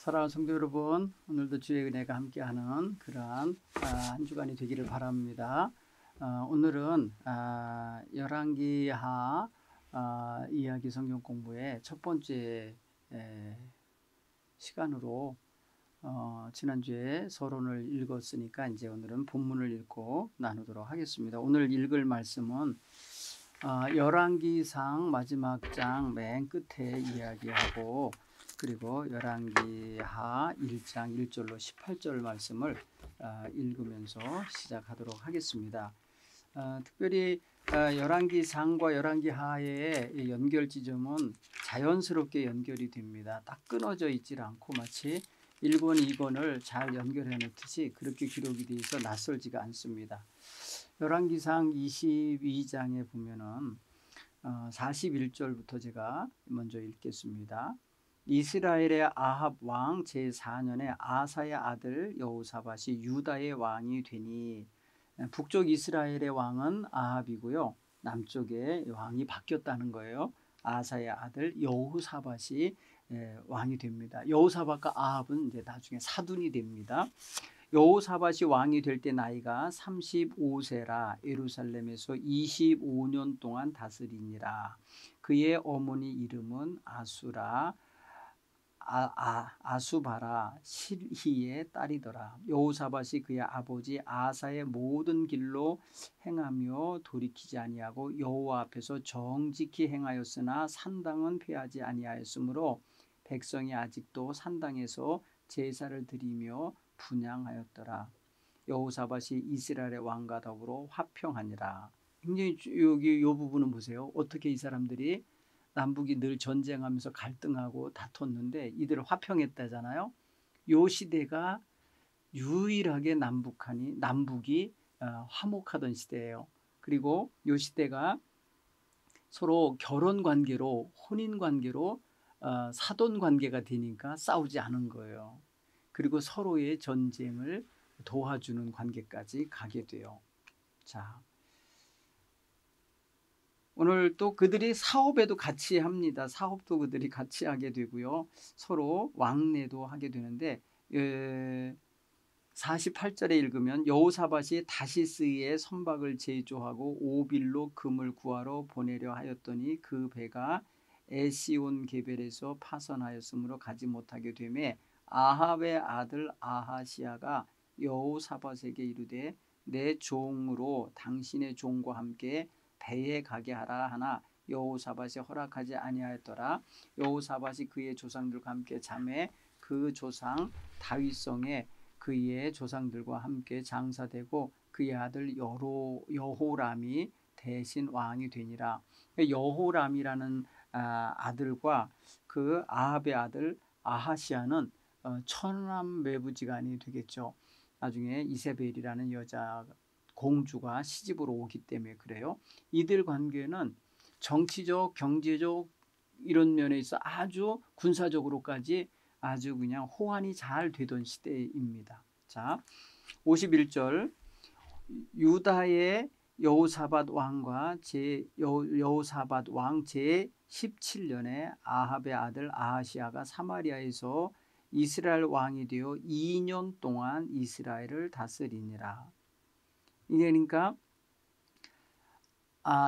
사랑하는 성도 여러분, 오늘도 주의 은혜가 함께하는 그러한 한 주간이 되기를 바랍니다. 오늘은 열왕기하 이야기 성경 공부의 첫 번째 시간으로 지난주에 서론을 읽었으니까 이제 오늘은 본문을 읽고 나누도록 하겠습니다. 오늘 읽을 말씀은 열왕기상 마지막 장 맨 끝에 이야기하고 그리고 열왕기하 1장 1절로 18절 말씀을 읽으면서 시작하도록 하겠습니다. 특별히 열왕기상과 열왕기하의 연결 지점은 자연스럽게 연결이 됩니다. 딱 끊어져 있질 않고 마치 1권, 2권을 잘 연결해 놓듯이 그렇게 기록이 되어 있어 낯설지가 않습니다. 열왕기상 22장에 보면은 41절부터 제가 먼저 읽겠습니다. 이스라엘의 아합 왕 제4년에 아사의 아들 여호사밧이 유다의 왕이 되니, 북쪽 이스라엘의 왕은 아합이고요, 남쪽의 왕이 바뀌었다는 거예요. 아사의 아들 여호사밧이 왕이 됩니다. 여호사밧과 아합은 이제 나중에 사돈이 됩니다. 여호사밧이 왕이 될 때 나이가 35세라 예루살렘에서 25년 동안 다스리니라. 그의 어머니 이름은 아수바라 실히의 딸이더라. 여호사밧이 그의 아버지 아사의 모든 길로 행하며 돌이키지 아니하고 여호와 앞에서 정직히 행하였으나 산당은 폐하지 아니하였으므로 백성이 아직도 산당에서 제사를 드리며 분향하였더라. 여호사밧이 이스라엘의 왕과 더불어 화평하니라. 굉장히 여기 이 부분은 보세요. 어떻게 이 사람들이 남북이 늘 전쟁하면서 갈등하고 다퉜는데 이들 화평했다잖아요. 요 시대가 유일하게 남북이 화목하던 시대예요. 그리고 요 시대가 서로 결혼 관계로, 혼인 관계로 사돈 관계가 되니까 싸우지 않은 거예요. 그리고 서로의 전쟁을 도와주는 관계까지 가게 돼요. 자, 오늘 또 그들이 사업에도 같이 합니다. 사업도 그들이 같이 하게 되고요. 서로 왕래도 하게 되는데 48절에 읽으면 여호사밧이 다시스에 선박을 제조하고 오빌로 금을 구하러 보내려 하였더니 그 배가 에시온 게벨에서 파선하였으므로 가지 못하게 되매 아합의 아들 아하시야가 여호사밧에게 이르되 내 종으로 당신의 종과 함께 배에 가게 하라 하나 여호사밧이 허락하지 아니하였더라. 여호사밧이 그의 조상들과 함께 잠에 그 조상 다윗성에 그의 조상들과 함께 장사되고 그의 아들 여호람이 대신 왕이 되니라. 여호람이라는 아들과 그 아합의 아들 아하시야는 천남매부지간이 되겠죠. 나중에 이세벨이라는 여자 공주가 시집으로 오기 때문에 그래요. 이들 관계는 정치적, 경제적 이런 면에 있어 아주 군사적으로까지 아주 그냥 호환이 잘 되던 시대입니다. 자, 51절 유다의 여호사밧 왕 제17년에 아합의 아들 아하시야가 사마리아에서 이스라엘 왕이 되어 2년 동안 이스라엘을 다스리니라. 그러니까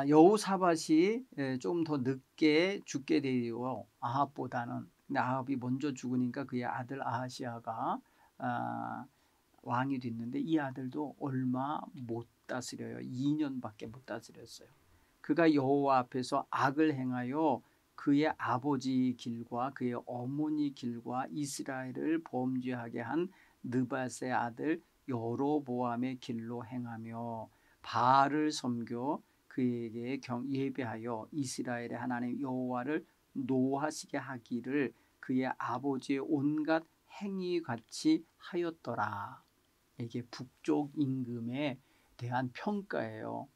여호사밧이 좀 더 늦게 죽게 되어 아합보다는, 근데 아합이 먼저 죽으니까 그의 아들 아하시야가 왕이 됐는데 이 아들도 얼마 못 다스려요. 2년밖에 못 다스렸어요. 그가 여호와 앞에서 악을 행하여 그의 아버지 길과 그의 어머니 길과 이스라엘을 범죄하게 한 느밧의 아들 여로보암의 길로 행하며 바알을 섬겨 그에게 예배하여 이스라엘의 하나님 여호와를 노하시게 하기를 그의 아버지의 온갖 행위 같이 하였더라. 이게 북쪽 임금에 대한 평가예요.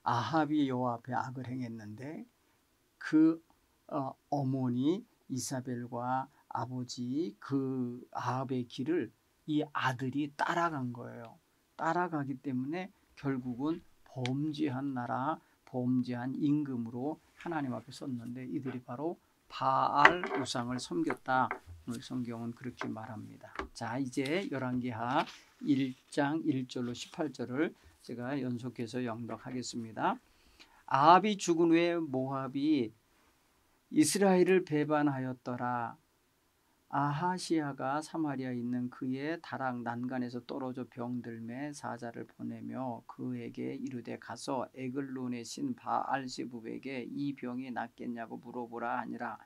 아합이 여호와 앞에 악을 행했는데 그 어머니 이사벨과 아버지 그 아합의 길을 이 아들이 따라간 거예요. 따라가기 때문에 결국은 범죄한 나라, 범죄한 임금으로 하나님 앞에 섰는데 이들이 바로 바알 우상을 섬겼다. 오늘 성경은 그렇게 말합니다. 자, 이제 열왕기하 1장 1절로 18절을 제가 연속해서 영독하겠습니다. 아합이 죽은 후에 모압이 이스라엘을 배반하였더라. 아하시아가 사마리아에 있는 그의 다락 난간에서 떨어져 병들매 사자를 보내며 그에게 이르되 가서 에글론의 신 바알세붑에게 이 병이 낫겠냐고 물어보라 하니라.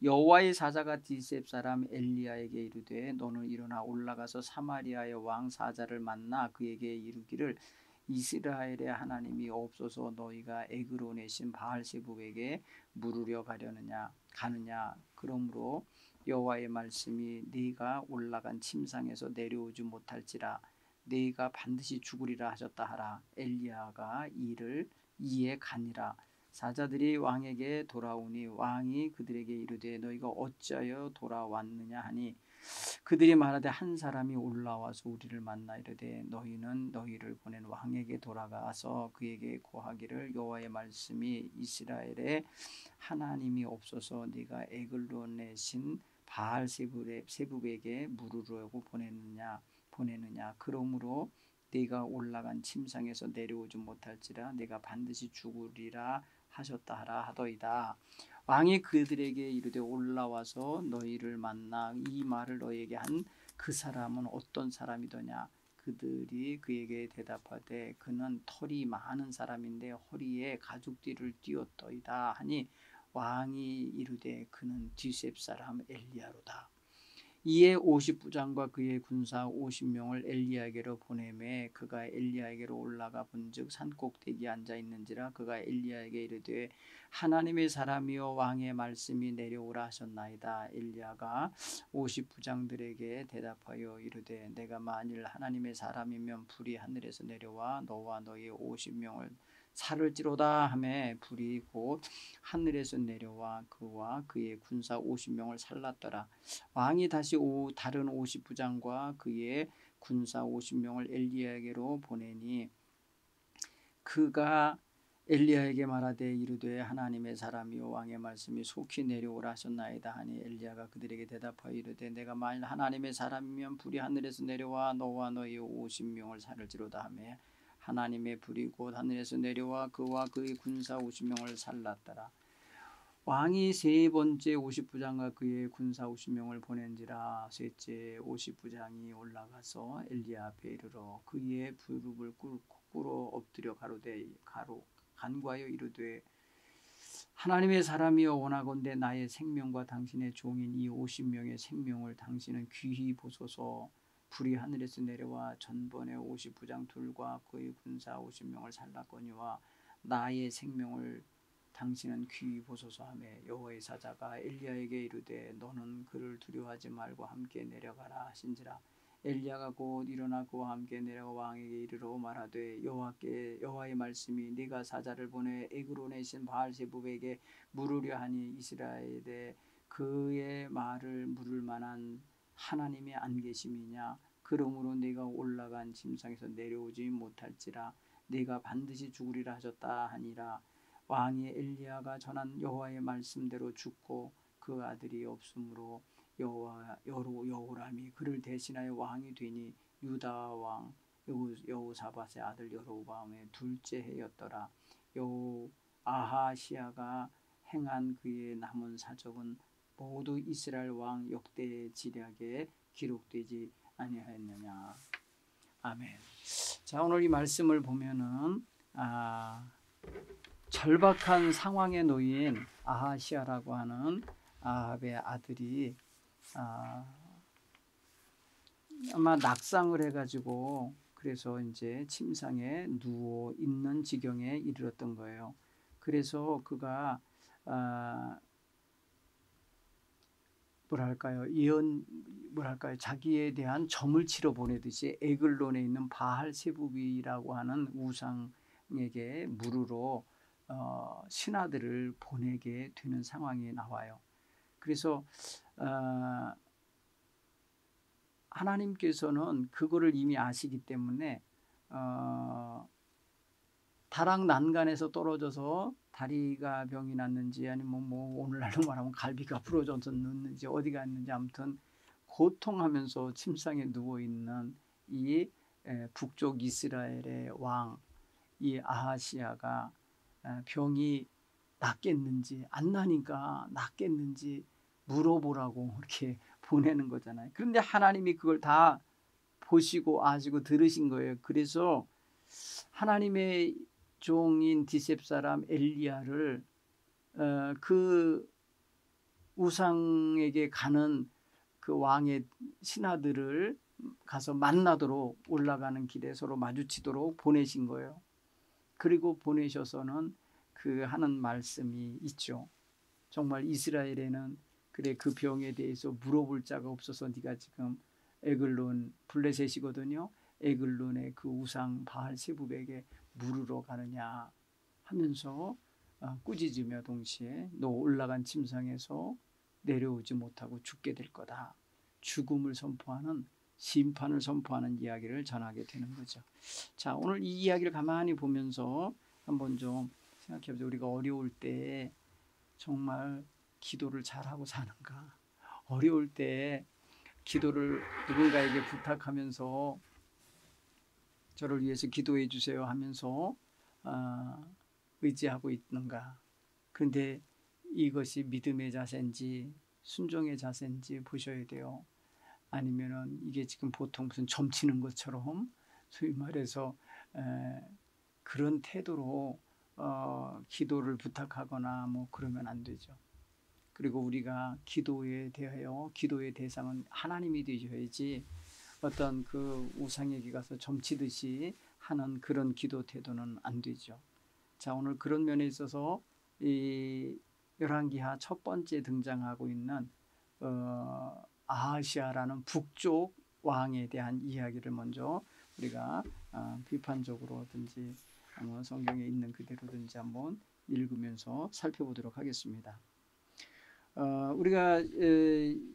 여호와의 사자가 디셉 사람 엘리야에게 이르되 너는 일어나 올라가서 사마리아의 왕 사자를 만나 그에게 이르기를 이스라엘의 하나님이 없어서 너희가 에글론의 신 바알세붑에게 물으려 가느냐. 그러므로 여호와의 말씀이 네가 올라간 침상에서 내려오지 못할지라 네가 반드시 죽으리라 하셨다 하라. 엘리야가 이에 가니라. 사자들이 왕에게 돌아오니 왕이 그들에게 이르되 너희가 어찌하여 돌아왔느냐 하니 그들이 말하되 한 사람이 올라와서 우리를 만나 이르되 너희는 너희를 보낸 왕에게 돌아가서 그에게 고하기를 여호와의 말씀이 이스라엘의 하나님이 없어서 네가 에글론의 신 바알세붑에게 물으려고 보내느냐. 그러므로 네가 올라간 침상에서 내려오지 못할지라 네가 반드시 죽으리라 하셨다 하라 하더이다. 왕이 그들에게 이르되 올라와서 너희를 만나 이 말을 너희에게 한 그 사람은 어떤 사람이더냐. 그들이 그에게 대답하되 그는 털이 많은 사람인데 허리에 가죽띠를 띄었더이다 하니 왕이 이르되 그는 디셉 사람 엘리야로다. 이에 50부장과 그의 군사 50명을 엘리야에게로 보내매 그가 엘리야에게로 올라가 본즉 산꼭대기에 앉아 있는지라. 그가 엘리야에게 이르되 하나님의 사람이여 왕의 말씀이 내려오라 하셨나이다. 엘리야가 50부장들에게 대답하여 이르되 내가 만일 하나님의 사람이면 불이 하늘에서 내려와 너와 너희 50명을 살을지로다 하매 불이 곧 하늘에서 내려와 그와 그의 군사 50명을 살랐더라. 왕이 다시 다른 50부장과 그의 군사 50명을 엘리야에게로 보내니 그가 엘리야에게 말하되 이르되 하나님의 사람이요 왕의 말씀이 속히 내려오라 하셨나이다 하니 엘리야가 그들에게 대답하여 이르되 내가 만일 하나님의 사람이면 불이 하늘에서 내려와 너와 너희 50명을 살을지로다 하매 하나님의 불이 곧 하늘에서 내려와 그와 그의 군사 50명을 살랐더라. 왕이 세 번째 50부장과 그의 군사 50명을 보낸지라. 셋째 50부장이 올라가서 엘리야 앞에 이르러 그의 무릎을 꿇어 엎드려 간구하여 이르되 하나님의 사람이여 원하건대 나의 생명과 당신의 종인 이 50명의 생명을 당신은 귀히 보소서. 불이 하늘에서 내려와 전번에 50부장 둘과 그의 군사 50명을 살랐거니와 나의 생명을 당신은 귀히 보소서 하며 여호와의 사자가 엘리야에게 이르되 너는 그를 두려워하지 말고 함께 내려가라 하신지라. 엘리야가 곧 일어나 그와 함께 내려가 왕에게 이르러 말하되 여호와의 말씀이 네가 사자를 보내 에그론의 신 바알세붑에게 물으려 하니 이스라엘에 그의 말을 물을 만한 하나님이 안 계심이냐. 그러므로 네가 올라간 침상에서 내려오지 못할지라 네가 반드시 죽으리라 하셨다 하니라. 왕이 엘리야가 전한 여호와의 말씀대로 죽고 그 아들이 없으므로 여호람이 그를 대신하여 왕이 되니 유다 왕 여호사밧의 아들 여로보암의 둘째 해였더라. 아하시아가 행한 그의 남은 사적은 모두 이스라엘 왕 역대 지략에 기록되지 아니하였느냐. 아멘. 자, 오늘 이 말씀을 보면은 절박한 상황에 놓인 아하시아라고 하는 아합의 아들이 아마 낙상을 해가지고 그래서 이제 침상에 누워 있는 지경에 이르렀던 거예요. 그래서 그가 자기에 대한 점을 치러 보내듯이 에글론에 있는 바알세붑이라고 하는 우상에게 물으러 신하들을 보내게 되는 상황이 나와요. 그래서 하나님께서는 그거를 이미 아시기 때문에 다락 난간에서 떨어져서 다리가 병이 났는지 아니면 뭐 오늘날로 말하면 갈비가 부러졌는지 어디가 있는지 아무튼 고통하면서 침상에 누워 있는 이 북쪽 이스라엘의 왕 이 아하시아가 병이 낫겠는지 안 나니까 낫겠는지 물어보라고 이렇게 보내는 거잖아요. 그런데 하나님이 그걸 다 보시고 아시고 들으신 거예요. 그래서 하나님의 종인 디셉 사람 엘리야를 그 우상에게 가는 그 왕의 신하들을 가서 만나도록 올라가는 길에 서로 마주치도록 보내신 거예요. 그리고 보내셔서는 그 하는 말씀이 있죠. 정말 이스라엘에는 그래 그 병에 대해서 물어볼 자가 없어서 네가 지금 에글론 블레셋이거든요. 에글론의 그 우상 바알 세부백에 물으러 가느냐 하면서 꾸짖으며 동시에 너 올라간 침상에서 내려오지 못하고 죽게 될 거다. 죽음을 선포하는 심판을 선포하는 이야기를 전하게 되는 거죠. 자, 오늘 이 이야기를 가만히 보면서 한번 좀 생각해 보세요. 우리가 어려울 때 정말 기도를 잘하고 사는가? 어려울 때 기도를 누군가에게 부탁하면서 저를 위해서 기도해 주세요 하면서 의지하고 있는가? 그런데 이것이 믿음의 자세인지 순종의 자세인지 보셔야 돼요. 아니면은 이게 지금 보통 무슨 점치는 것처럼 소위 말해서 그런 태도로 기도를 부탁하거나 뭐 그러면 안 되죠. 그리고 우리가 기도에 대하여 기도의 대상은 하나님이 되셔야지 어떤 그 우상에게 가서 점치듯이 하는 그런 기도 태도는 안 되죠. 자, 오늘 그런 면에 있어서 이 열왕기하 첫 번째 등장하고 있는 아하시아라는 북쪽 왕에 대한 이야기를 먼저 우리가 비판적으로든지 아니면 성경에 있는 그대로든지 한번 읽으면서 살펴보도록 하겠습니다. 우리가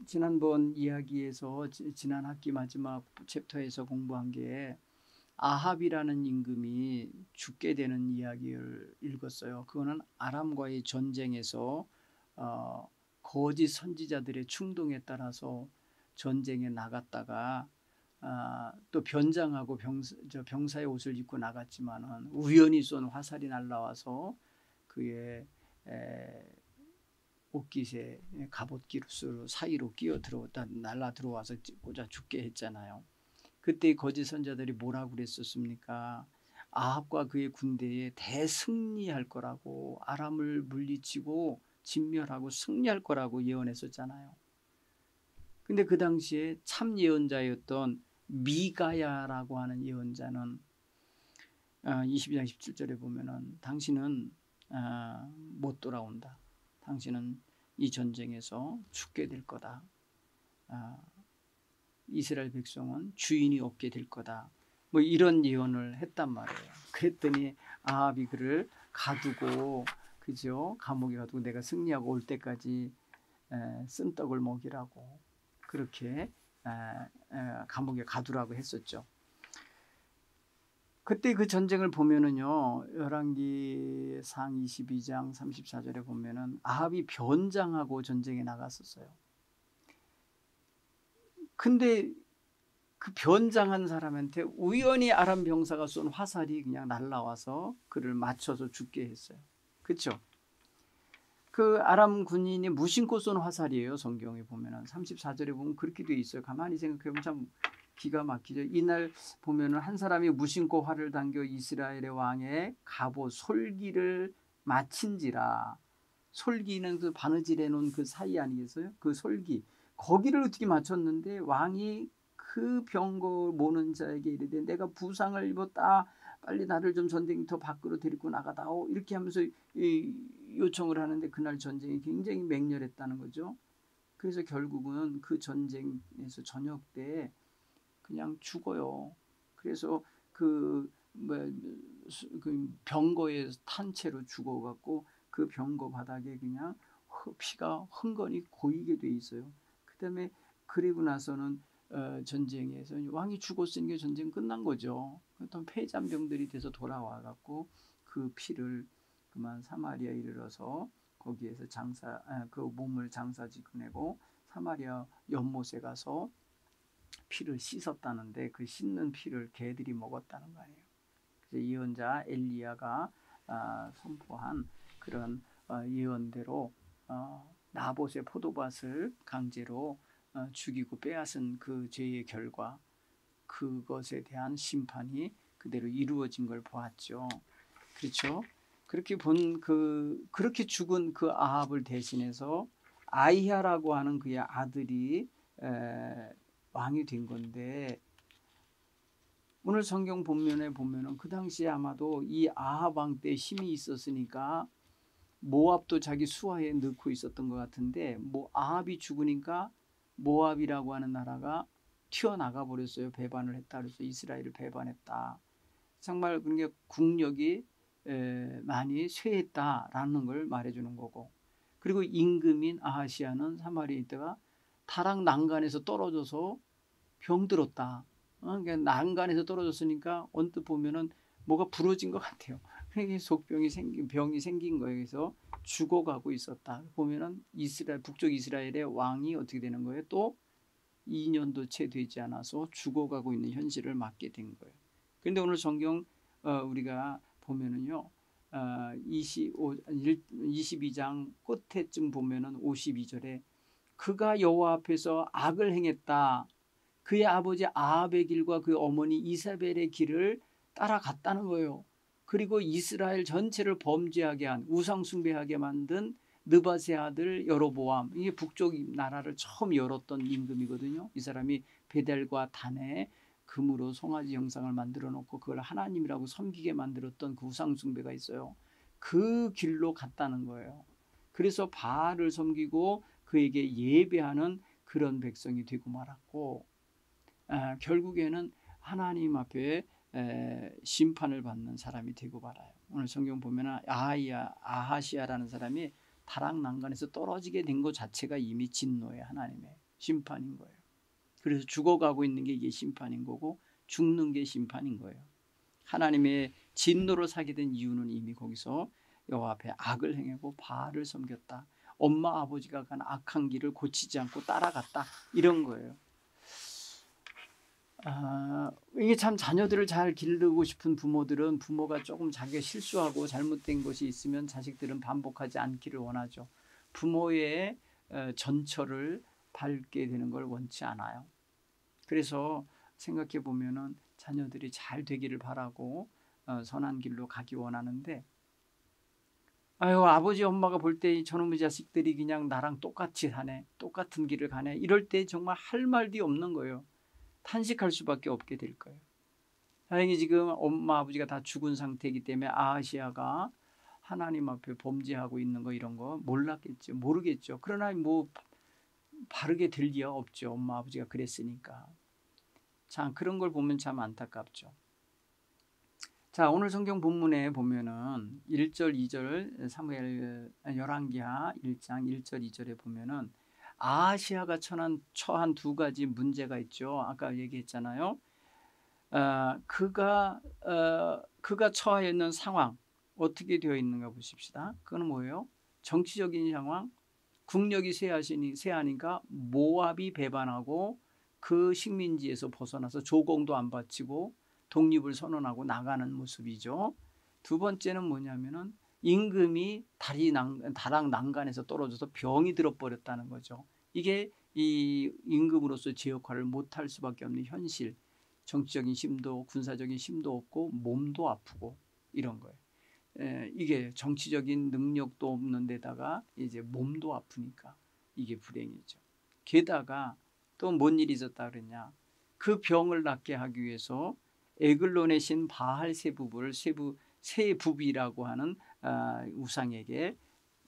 지난번 이야기에서 지난 학기 마지막 챕터에서 공부한 게 아합이라는 임금이 죽게 되는 이야기를 읽었어요. 그거는 아람과의 전쟁에서 거짓 선지자들의 충동에 따라서 전쟁에 나갔다가 또 변장하고 병사의 옷을 입고 나갔지만은 우연히 쏜 화살이 날라와서 그의 옷깃에 갑옷깃으로 사이로 끼어 들어왔다 날라 들어와서 꽂아 죽게 했잖아요. 그때 거짓 선자들이 뭐라고 그랬었습니까? 아합과 그의 군대에 대승리할 거라고 아람을 물리치고 진멸하고 승리할 거라고 예언했었잖아요. 근데 그 당시에 참 예언자였던 미가야라고 하는 예언자는 22장 17절에 보면은 당신은 못 돌아온다. 당신은 이 전쟁에서 죽게 될 거다. 이스라엘 백성은 주인이 없게 될 거다. 뭐 이런 예언을 했단 말이에요. 그랬더니 아합이 그를 가두고 그죠? 감옥에 가두고 내가 승리하고 올 때까지 쓴 떡을 먹이라고 그렇게 감옥에 가두라고 했었죠. 그때 그 전쟁을 보면은요, 열왕기상 22장 34절에 보면은 아합이 변장하고 전쟁에 나갔었어요. 근데 그 변장한 사람한테 우연히 아람 병사가 쏜 화살이 그냥 날라와서 그를 맞춰서 죽게 했어요. 그렇죠? 그 아람 군인이 무심코 쏜 화살이에요. 성경에 보면은 34절에 보면 그렇게 돼 있어요. 가만히 생각해 보면 참 기가 막히죠. 이날 보면은 한 사람이 무심코 활을 당겨 이스라엘의 왕의 갑옷 솔기를 맞힌지라. 솔기는 그 바느질해 놓은 그 사이 아니겠어요? 그 솔기 거기를 어떻게 맞췄는데 왕이 그 병거 모는 자에게 이르되 내가 부상을 입었다. 빨리 나를 좀 전쟁터 밖으로 데리고 나가다오. 이렇게 하면서 요청을 하는데 그날 전쟁이 굉장히 맹렬했다는 거죠. 그래서 결국은 그 전쟁에서 저녁 때 그냥 죽어요. 그래서 그 병거에 탄 채로 죽어갖고 그 병거 바닥에 그냥 피가 흥건히 고이게 돼 있어요. 그다음에 그리고 나서는 전쟁에서 왕이 죽었으니까 전쟁 끝난 거죠. 그랬더니 폐잔병들이 돼서 돌아와갖고 그 피를 그만 사마리아에 이르러서 거기에서 그 몸을 장사짓고 내고 사마리아 연못에 가서 피를 씻었다는데 그 씻는 피를 개들이 먹었다는 거 아니에요. 그래서 예언자 엘리야가 선포한 그런 예언대로 나봇의 포도밭을 강제로 죽이고 빼앗은 그 죄의 결과, 그것에 대한 심판이 그대로 이루어진 걸 보았죠. 그렇죠? 그렇게 죽은 그 아합을 대신해서 아히야라고 하는 그의 아들이 왕이 된 건데, 오늘 성경 본면에 보면은 그 당시에 아마도 이 아합 왕 때 힘이 있었으니까 모압도 자기 수하에 넣고 있었던 것 같은데, 아합이 죽으니까 모압이라고 하는 나라가 튀어나가 버렸어요. 배반을 했다. 그래서 이스라엘을 배반했다. 정말 그게 국력이 많이 쇠했다라는 걸 말해주는 거고, 그리고 임금인 아하시아는 사마리아에 있다가 타락 난간에서 떨어져서 병들었다. 그러니까 난간에서 떨어졌으니까 언뜻 보면은 뭐가 부러진 것 같아요. 그러니까 속병이 병이 생긴 거예요. 그래서 죽어가고 있었다. 보면은 북쪽 이스라엘의 왕이 어떻게 되는 거예요? 또 2년도 채 되지 않아서 죽어가고 있는 현실을 맞게 된 거예요. 그런데 오늘 성경 우리가 보면은요, 22장 끝에쯤 보면은 52절에 그가 여호와 앞에서 악을 행했다. 그의 아버지 아합의 길과 그 어머니 이사벨의 길을 따라갔다는 거예요. 그리고 이스라엘 전체를 범죄하게 한, 우상 숭배하게 만든 느밧의 아들 여로보암, 이게 북쪽 나라를 처음 열었던 임금이거든요. 이 사람이 베델과 단에 금으로 송아지 형상을 만들어 놓고 그걸 하나님이라고 섬기게 만들었던 그 우상 숭배가 있어요. 그 길로 갔다는 거예요. 그래서 바알을 섬기고 그에게 예배하는 그런 백성이 되고 말았고, 결국에는 하나님 앞에 심판을 받는 사람이 되고 말아요. 오늘 성경 보면 아하시아라는 사람이 타락난간에서 떨어지게 된 것 자체가 이미 진노의 하나님의 심판인 거예요. 그래서 죽어가고 있는 게 이게 심판인 거고, 죽는 게 심판인 거예요. 하나님의 진노를 사게 된 이유는 이미 거기서 여호와 앞에 악을 행하고 바알을 섬겼다. 엄마 아버지가 간 악한 길을 고치지 않고 따라갔다. 이런 거예요. 이게 참 자녀들을 잘 기르고 싶은 부모들은, 부모가 조금 자기가 실수하고 잘못된 것이 있으면 자식들은 반복하지 않기를 원하죠. 부모의 전철을 밟게 되는 걸 원치 않아요. 그래서 생각해 보면은 자녀들이 잘 되기를 바라고 선한 길로 가기 원하는데, 아버지 엄마가 볼 때 저놈의 자식들이 그냥 나랑 똑같이 사네, 똑같은 길을 가네, 이럴 때 정말 할 말이 없는 거예요. 탄식할 수밖에 없게 될 거예요. 다행히 지금 엄마 아버지가 다 죽은 상태이기 때문에 아하시아가 하나님 앞에 범죄하고 있는 거 이런 거 몰랐겠죠. 모르겠죠. 그러나 바르게 될 리가 없죠. 엄마 아버지가 그랬으니까. 참 그런 걸 보면 참 안타깝죠. 자, 오늘 성경 본문에 보면은 1절 2절 사무엘 열왕기하 1장 1절 2절에 보면은 아하시아가 처한 두 가지 문제가 있죠. 아까 얘기했잖아요. 그가 처해 있는 상황 어떻게 되어 있는가 보십시다. 그건 뭐예요? 정치적인 상황, 국력이 쇠하니까 모압이 배반하고 그 식민지에서 벗어나서 조공도 안 바치고 독립을 선언하고 나가는 모습이죠. 두 번째는 뭐냐면은 임금이 다락 난간에서 떨어져서 병이 들어버렸다는 거죠. 이게 이 임금으로서 제 역할을 못할 수밖에 없는 현실. 정치적인 힘도 군사적인 힘도 없고 몸도 아프고 이런 거예요. 이게 정치적인 능력도 없는 데다가 이제 몸도 아프니까 이게 불행이죠. 게다가 또 뭔 일이 있었다 그랬냐? 그 병을 낫게 하기 위해서 에글론의 신 바알 세부비라고 하는 우상에게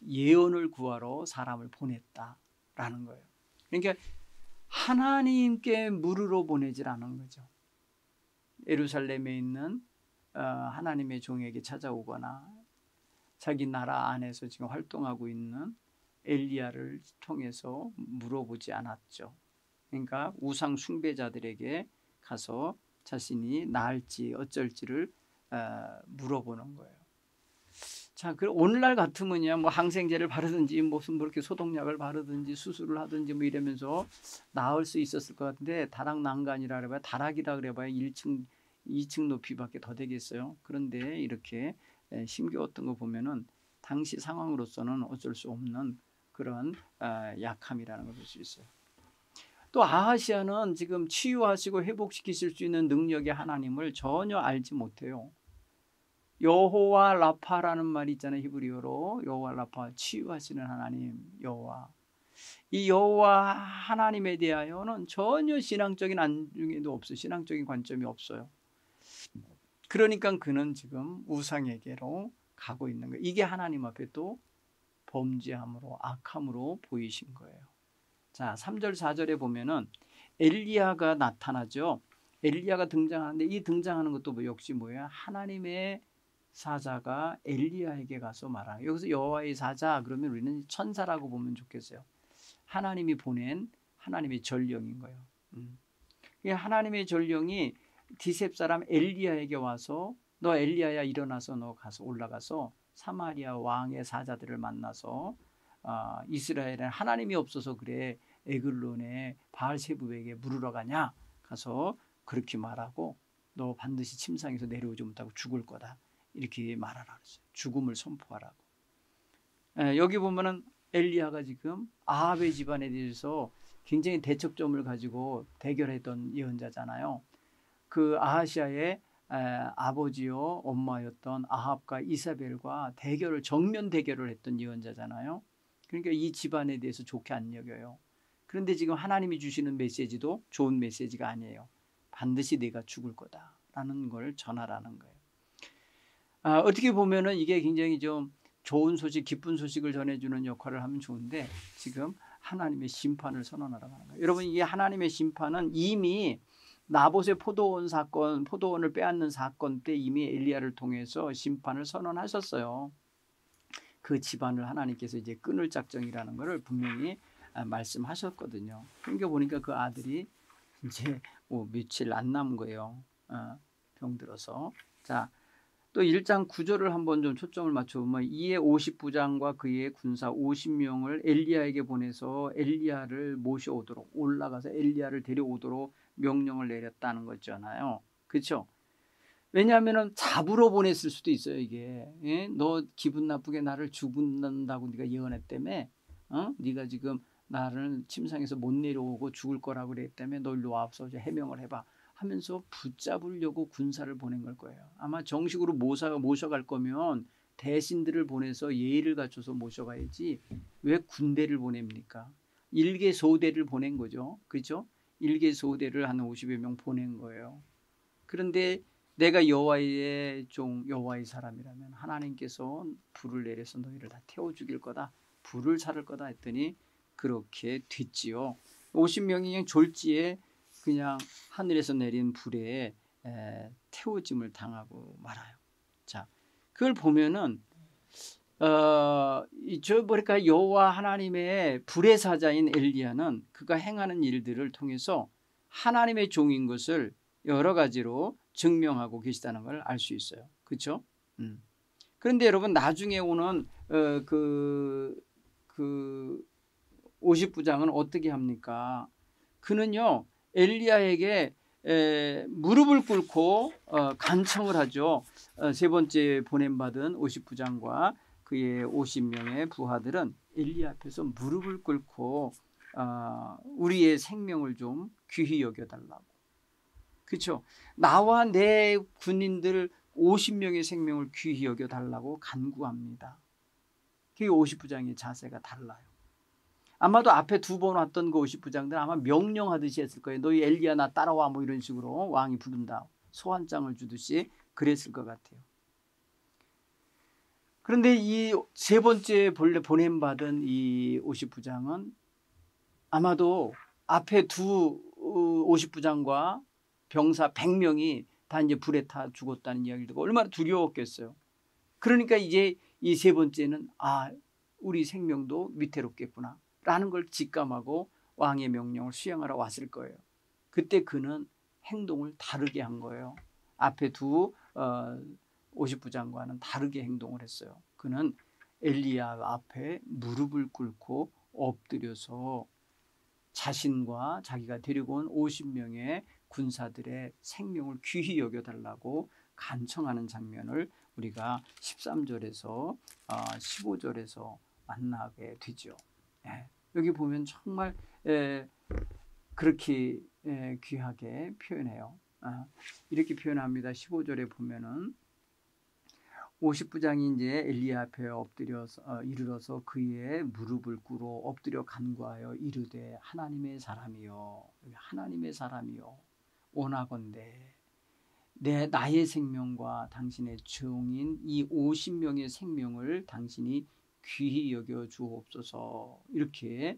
예언을 구하러 사람을 보냈다라는 거예요. 그러니까 하나님께 물으러 보내질 않은 거죠. 예루살렘에 있는 하나님의 종에게 찾아오거나 자기 나라 안에서 지금 활동하고 있는 엘리야를 통해서 물어보지 않았죠. 그러니까 우상 숭배자들에게 가서 자신이 나을지 어쩔지를 물어보는 거예요. 자, 그 오늘날 같으면요, 뭐 항생제를 바르든지 무슨 뭐 이렇게 소독약을 바르든지 수술을 하든지 뭐 이러면서 나을 수 있었을 것 같은데 다락 난간이라 그래봐야 다락이라 그래봐야 1층, 2층 높이밖에 더 되겠어요. 그런데 이렇게 힘겨웠던 거 보면은 당시 상황으로서는 어쩔 수 없는 그런 약함이라는 걸 볼 수 있어요. 또 아하시아는 지금 치유하시고 회복시키실 수 있는 능력의 하나님을 전혀 알지 못해요. 여호와 라파라는 말이 있잖아요. 히브리어로 여호와 라파, 치유하시는 하나님 여호와. 이 여호와 하나님에 대하여는 전혀 신앙적인 안중에도 없어요. 신앙적인 관점이 없어요. 그러니까 그는 지금 우상에게로 가고 있는 거예요. 이게 하나님 앞에 또 범죄함으로 악함으로 보이신 거예요. 자, 3절 4절에 보면은 엘리야가 나타나죠. 엘리야가 등장하는데 이 등장하는 것도 뭐 역시 뭐야? 하나님의 사자가 엘리야에게 가서 말하는. 여기서 여호와의 사자 그러면 우리는 천사라고 보면 좋겠어요. 하나님이 보낸 하나님의 전령인 거예요. 하나님의 전령이 디셉 사람 엘리야에게 와서 너 엘리야야 일어나서 너 가서 올라가서 사마리아 왕의 사자들을 만나서 이스라엘은 하나님이 없어서 그래 에글론의 바알세부에게 물으러 가냐 가서 그렇게 말하고 너 반드시 침상에서 내려오지 못하고 죽을 거다 이렇게 말하라 그랬어요. 죽음을 선포하라고. 여기 보면은 엘리야가 지금 아합의 집안에 대해서 굉장히 대척점을 가지고 대결했던 예언자잖아요. 그 아하시아의 아버지요 엄마였던 아합과 이사벨과 정면 대결을 했던 예언자잖아요. 그러니까 이 집안에 대해서 좋게 안 여겨요. 그런데 지금 하나님이 주시는 메시지도 좋은 메시지가 아니에요. 반드시 네가 죽을 거다라는 걸 전하라는 거예요. 어떻게 보면은 이게 굉장히 좀 좋은 소식, 기쁜 소식을 전해주는 역할을 하면 좋은데 지금 하나님의 심판을 선언하라고 하는 거예요. 여러분, 이 하나님의 심판은 이미 나봇의 포도원 사건, 포도원을 빼앗는 사건 때 이미 엘리야를 통해서 심판을 선언하셨어요. 그 집안을 하나님께서 이제 끊을 작정이라는 것을 분명히 말씀하셨거든요. 그러니까 보니까 그 아들이 이제 뭐 며칠 안 남은 거예요. 병들어서. 자, 또 1장 9절을 한번 좀 초점을 맞춰보면 이에 50부장과 그의 군사 50명을 엘리야에게 보내서 엘리야를 모셔오도록 올라가서 엘리야를 데려오도록 명령을 내렸다는 거잖아요. 그렇죠? 왜냐하면 잡으러 보냈을 수도 있어요. 이게 너 기분 나쁘게 나를 죽는다고 네가 예언했다며 네가 지금 나를 침상에서 못 내려오고 죽을 거라고 그랬다며 너 일로 와서 해명을 해봐 하면서 붙잡으려고 군사를 보낸 걸 거예요. 아마 정식으로 모셔갈 거면 대신들을 보내서 예의를 갖춰서 모셔가야지 왜 군대를 보냅니까? 일개 소대를 보낸 거죠. 그렇죠? 일개 소대를 한 50여 명 보낸 거예요. 그런데 내가 여호와의 종 여호와의 사람이라면 하나님께서 불을 내려서 너희를 다 태워 죽일 거다. 불을 차릴 거다 했더니 그렇게 됐지요. 50명이 그냥 졸지에 그냥 하늘에서 내린 불에 태워짐을 당하고 말아요. 자, 그걸 보면은 뭐랄까 여호와 하나님의 불의 사자인 엘리야는 그가 행하는 일들을 통해서 하나님의 종인 것을 여러 가지로 증명하고 계시다는 걸 알 수 있어요. 그렇죠? 그런데 여러분 나중에 오는 그 50부장은 어떻게 합니까? 그는요 엘리야에게 무릎을 꿇고 간청을 하죠. 세 번째 보냄받은 50부장과 그의 50명의 부하들은 엘리야 앞에서 무릎을 꿇고 우리의 생명을 좀 귀히 여겨달라고. 그렇죠? 나와 내 군인들 50명의 생명을 귀히 여겨달라고 간구합니다. 그 50부장의 자세가 달라요. 아마도 앞에 2번 왔던 그 50부장들 아마 명령하듯이 했을 거예요. 너희 엘리야 나 따라와 뭐 이런 식으로 왕이 부른다. 소환장을 주듯이 그랬을 것 같아요. 그런데 이 세 번째 보냄받은 이 50부장은 아마도 앞에 50부장과 병사 100명이 다 이제 불에 타 죽었다는 이야기를 듣고 얼마나 두려웠겠어요. 그러니까 이제 이 세 번째는 우리 생명도 위태롭겠구나 라는 걸 직감하고 왕의 명령을 수행하러 왔을 거예요. 그때 그는 행동을 다르게 한 거예요. 앞에 50부장과는 다르게 행동을 했어요. 그는 엘리야 앞에 무릎을 꿇고 엎드려서 자신과 자기가 데리고 온 50명의 군사들의 생명을 귀히 여겨달라고 간청하는 장면을 우리가 13절에서 15절에서 만나게 되죠. 여기 보면 정말 그렇게 귀하게 표현해요. 이렇게 표현합니다. 15절에 보면은 50부장이 이제 엘리야 앞에 엎드려서 이르러서 그의 무릎을 꿇어 엎드려 간구하여 이르되 하나님의 사람이요, 하나님의 사람이요, 원하건대 나의 생명과 당신의 종인 이 50명의 생명을 당신이 귀히 여겨 주옵소서. 이렇게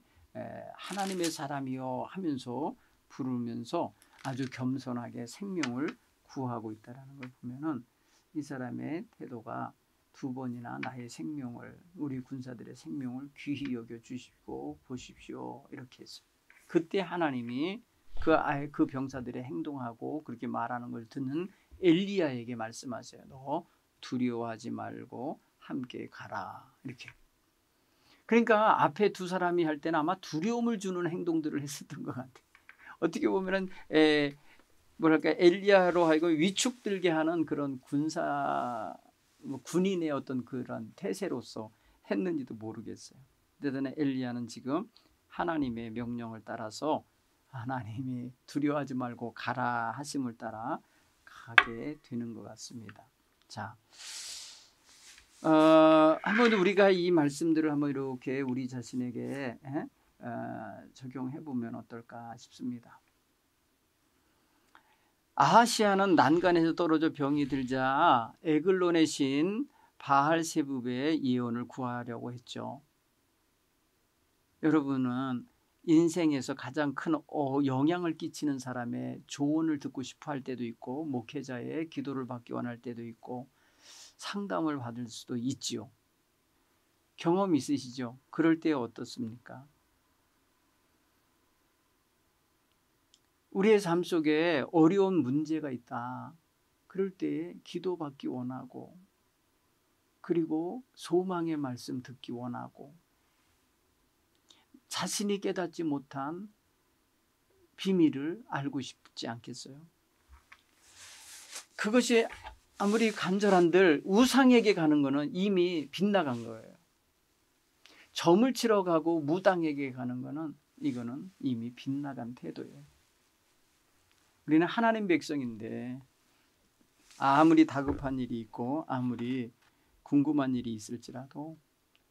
하나님의 사람이요 하면서 부르면서 아주 겸손하게 생명을 구하고 있다는 걸 보면은 이 사람의 태도가 두 번이나 나의 생명을, 우리 군사들의 생명을 귀히 여겨 주시고 보십시오 이렇게 했어요. 그때 하나님이 그 병사들의 행동하고 그렇게 말하는 걸 듣는 엘리야에게 말씀하세요. 너 두려워하지 말고 함께 가라 이렇게. 그러니까 앞에 두 사람이 할 때는 아마 두려움을 주는 행동들을 했었던 것 같아요. 어떻게 보면은 뭐랄까 엘리야로 하여금 위축들게 하는 그런 군인의 어떤 그런 태세로서 했는지도 모르겠어요. 그러나 엘리야는 지금 하나님의 명령을 따라서 하나님이 두려워하지 말고 가라 하심을 따라 가게 되는 것 같습니다. 자, 한번 우리가 이 말씀들을 한번 이렇게 우리 자신에게 적용해 보면 어떨까 싶습니다. 아하시아는 난간에서 떨어져 병이 들자 에글론의 신 바알세부베의 예언을 구하려고 했죠. 여러분은 인생에서 가장 큰 영향을 끼치는 사람의 조언을 듣고 싶어 할 때도 있고, 목회자의 기도를 받기 원할 때도 있고, 상담을 받을 수도 있지요. 경험 있으시죠? 그럴 때 어떻습니까? 우리의 삶 속에 어려운 문제가 있다. 그럴 때 기도받기 원하고, 그리고 소망의 말씀 듣기 원하고, 자신이 깨닫지 못한 비밀을 알고 싶지 않겠어요? 그것이 아무리 간절한들 우상에게 가는 거는 이미 빗나간 거예요. 점을 치러 가고 무당에게 가는 거는 이거는 이미 빗나간 태도예요. 우리는 하나님 백성인데 아무리 다급한 일이 있고 아무리 궁금한 일이 있을지라도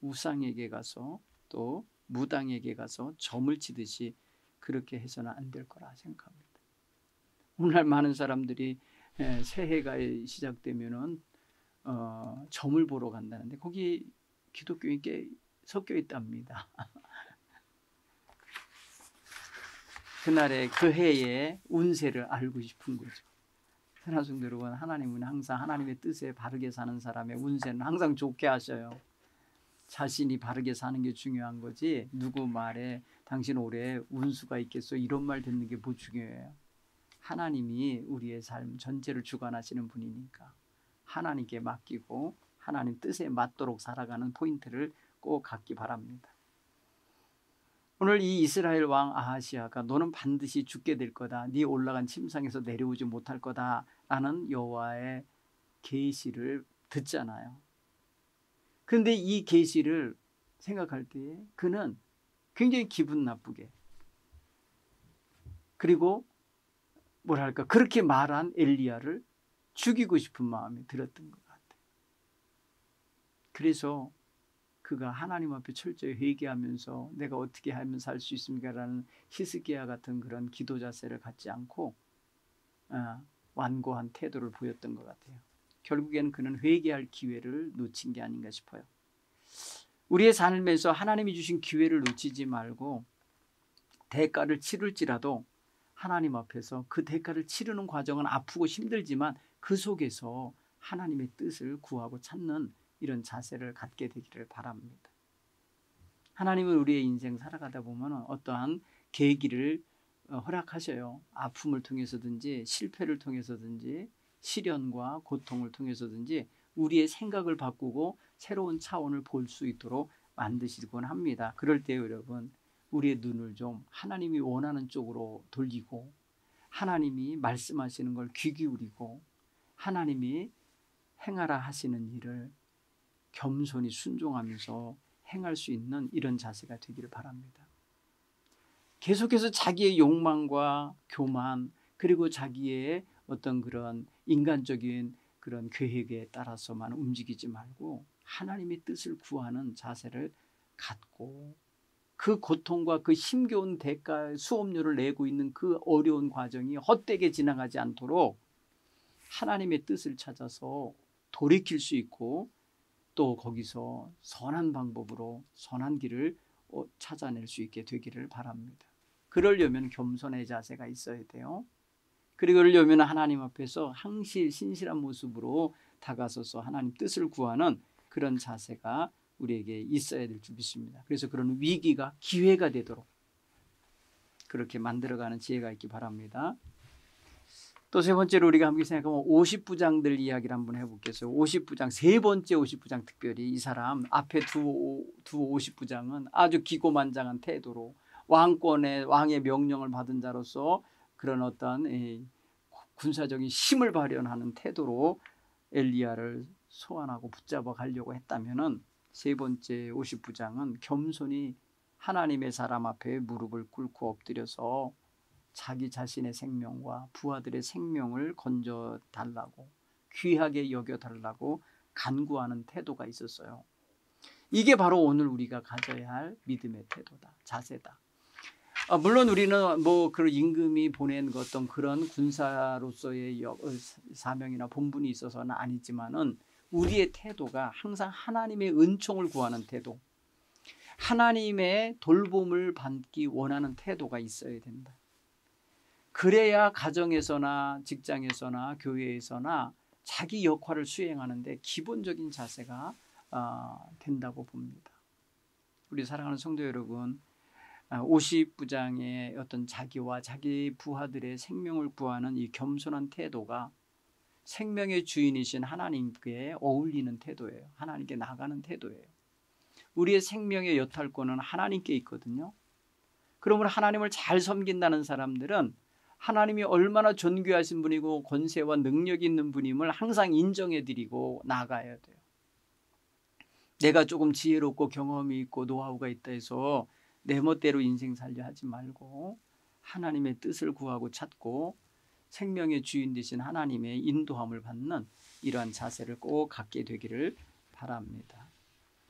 우상에게 가서 또 무당에게 가서 점을 치듯이 그렇게 해서는 안 될 거라 생각합니다. 오늘날 많은 사람들이 새해가 시작되면은 점을 보러 간다는데 거기 기독교인이 꽤 섞여 있답니다. 그날의 그 해의 운세를 알고 싶은 거죠. 선하성도 여러분, 하나님은 항상 하나님의 뜻에 바르게 사는 사람의 운세는 항상 좋게 하셔요. 자신이 바르게 사는 게 중요한 거지 누구 말에 당신 올해 운수가 있겠어 이런 말 듣는 게 뭐 중요해요. 하나님이 우리의 삶 전체를 주관하시는 분이니까 하나님께 맡기고 하나님 뜻에 맞도록 살아가는 포인트를 꼭 갖기 바랍니다. 오늘 이 이스라엘 왕 아하시아가 너는 반드시 죽게 될 거다. 네 올라간 침상에서 내려오지 못할 거다 라는 여호와의 계시를 듣잖아요. 그런데 이 계시를 생각할 때에 그는 굉장히 기분 나쁘게, 그리고 뭐랄까 그렇게 말한 엘리야를 죽이고 싶은 마음이 들었던 것 같아요. 그래서 그가 하나님 앞에 철저히 회개하면서 내가 어떻게 하면 살 수 있습니까? 라는 히스기야 같은 그런 기도 자세를 갖지 않고 완고한 태도를 보였던 것 같아요. 결국에는 그는 회개할 기회를 놓친 게 아닌가 싶어요. 우리의 삶에서 하나님이 주신 기회를 놓치지 말고 대가를 치를지라도 하나님 앞에서 그 대가를 치르는 과정은 아프고 힘들지만 그 속에서 하나님의 뜻을 구하고 찾는 이런 자세를 갖게 되기를 바랍니다. 하나님은 우리의 인생 살아가다 보면 어떠한 계기를 허락하셔요. 아픔을 통해서든지 실패를 통해서든지 시련과 고통을 통해서든지 우리의 생각을 바꾸고 새로운 차원을 볼 수 있도록 만드시곤 합니다. 그럴 때 여러분, 우리의 눈을 좀 하나님이 원하는 쪽으로 돌리고 하나님이 말씀하시는 걸 귀 기울이고 하나님이 행하라 하시는 일을 겸손히 순종하면서 행할 수 있는 이런 자세가 되기를 바랍니다. 계속해서 자기의 욕망과 교만 그리고 자기의 어떤 그런 인간적인 그런 계획에 따라서만 움직이지 말고 하나님의 뜻을 구하는 자세를 갖고 그 고통과 그 힘겨운 대가 수업료를 내고 있는 그 어려운 과정이 헛되게 지나가지 않도록 하나님의 뜻을 찾아서 돌이킬 수 있고 또 거기서 선한 방법으로 선한 길을 찾아낼 수 있게 되기를 바랍니다. 그러려면 겸손의 자세가 있어야 돼요. 그러려면 하나님 앞에서 항시 신실한 모습으로 다가서서 하나님 뜻을 구하는 그런 자세가 우리에게 있어야 될 줄 믿습니다. 그래서 그런 위기가 기회가 되도록 그렇게 만들어가는 지혜가 있기 바랍니다. 또 세 번째로 우리가 함께 생각하면 50부장들 이야기를 한번 해보겠어요. 50부장, 세 번째 50부장, 특별히 이 사람 앞에 두 50부장은 아주 기고만장한 태도로 왕의 명령을 받은 자로서 그런 어떤 군사적인 힘을 발현하는 태도로 엘리야를 소환하고 붙잡아 가려고 했다면은 세 번째 50부장은 겸손히 하나님의 사람 앞에 무릎을 꿇고 엎드려서 자기 자신의 생명과 부하들의 생명을 건져달라고 귀하게 여겨달라고 간구하는 태도가 있었어요. 이게 바로 오늘 우리가 가져야 할 믿음의 태도다, 자세다. 물론 우리는 뭐 그런 임금이 보낸 어떤 그런 군사로서의 사명이나 본분이 있어서는 아니지만은 우리의 태도가 항상 하나님의 은총을 구하는 태도, 하나님의 돌봄을 받기 원하는 태도가 있어야 된다. 그래야 가정에서나 직장에서나 교회에서나 자기 역할을 수행하는데 기본적인 자세가 된다고 봅니다. 우리 사랑하는 성도 여러분, 50부장의 어떤 자기와 자기 부하들의 생명을 구하는 이 겸손한 태도가 생명의 주인이신 하나님께 어울리는 태도예요. 하나님께 나가는 태도예요. 우리의 생명의 여탈권은 하나님께 있거든요. 그러므로 하나님을 잘 섬긴다는 사람들은 하나님이 얼마나 존귀하신 분이고 권세와 능력이 있는 분임을 항상 인정해드리고 나가야 돼요. 내가 조금 지혜롭고 경험이 있고 노하우가 있다 해서 내 멋대로 인생 살려 하지 말고 하나님의 뜻을 구하고 찾고 생명의 주인 되신 하나님의 인도함을 받는 이러한 자세를 꼭 갖게 되기를 바랍니다.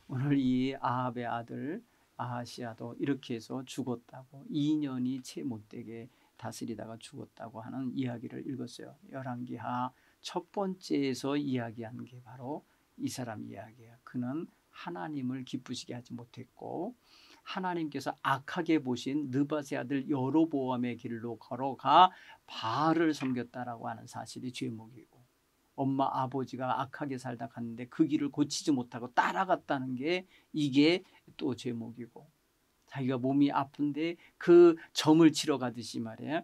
오늘 이 아합의 아들 아하시야도 이렇게 해서 죽었다고 2년이 채 못되게 다스리다가 죽었다고 하는 이야기를 읽었어요. 열왕기하 첫 번째에서 이야기한 게 바로 이 사람 이야기예요. 그는 하나님을 기쁘시게 하지 못했고 하나님께서 악하게 보신 느밧의 아들 여로보암의 길로 걸어가 바알을 섬겼다라고 하는 사실이 죄목이고 엄마 아버지가 악하게 살다 갔는데 그 길을 고치지 못하고 따라갔다는 게 이게 또 죄목이고 자기가 몸이 아픈데 그 점을 치러 가듯이 말이에요.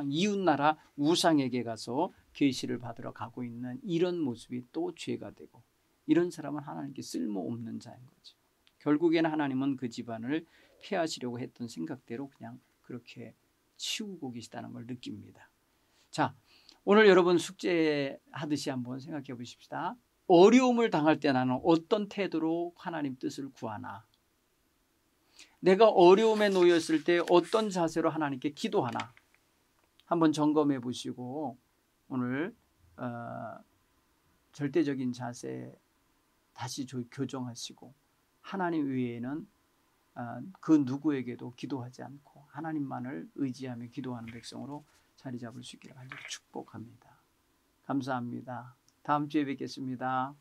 이웃나라 우상에게 가서 계시를 받으러 가고 있는 이런 모습이 또 죄가 되고 이런 사람은 하나님께 쓸모없는 자인 거죠. 결국에는 하나님은 그 집안을 피하시려고 했던 생각대로 그냥 그렇게 치우고 계시다는 걸 느낍니다. 자, 오늘 여러분 숙제하듯이 한번 생각해 보십시다. 어려움을 당할 때 나는 어떤 태도로 하나님 뜻을 구하나? 내가 어려움에 놓였을 때 어떤 자세로 하나님께 기도하나? 한번 점검해 보시고 오늘 절대적인 자세 다시 교정하시고 하나님 외에는 그 누구에게도 기도하지 않고 하나님만을 의지하며 기도하는 백성으로 자리 잡을 수 있기를 간절히 축복합니다. 감사합니다. 다음 주에 뵙겠습니다.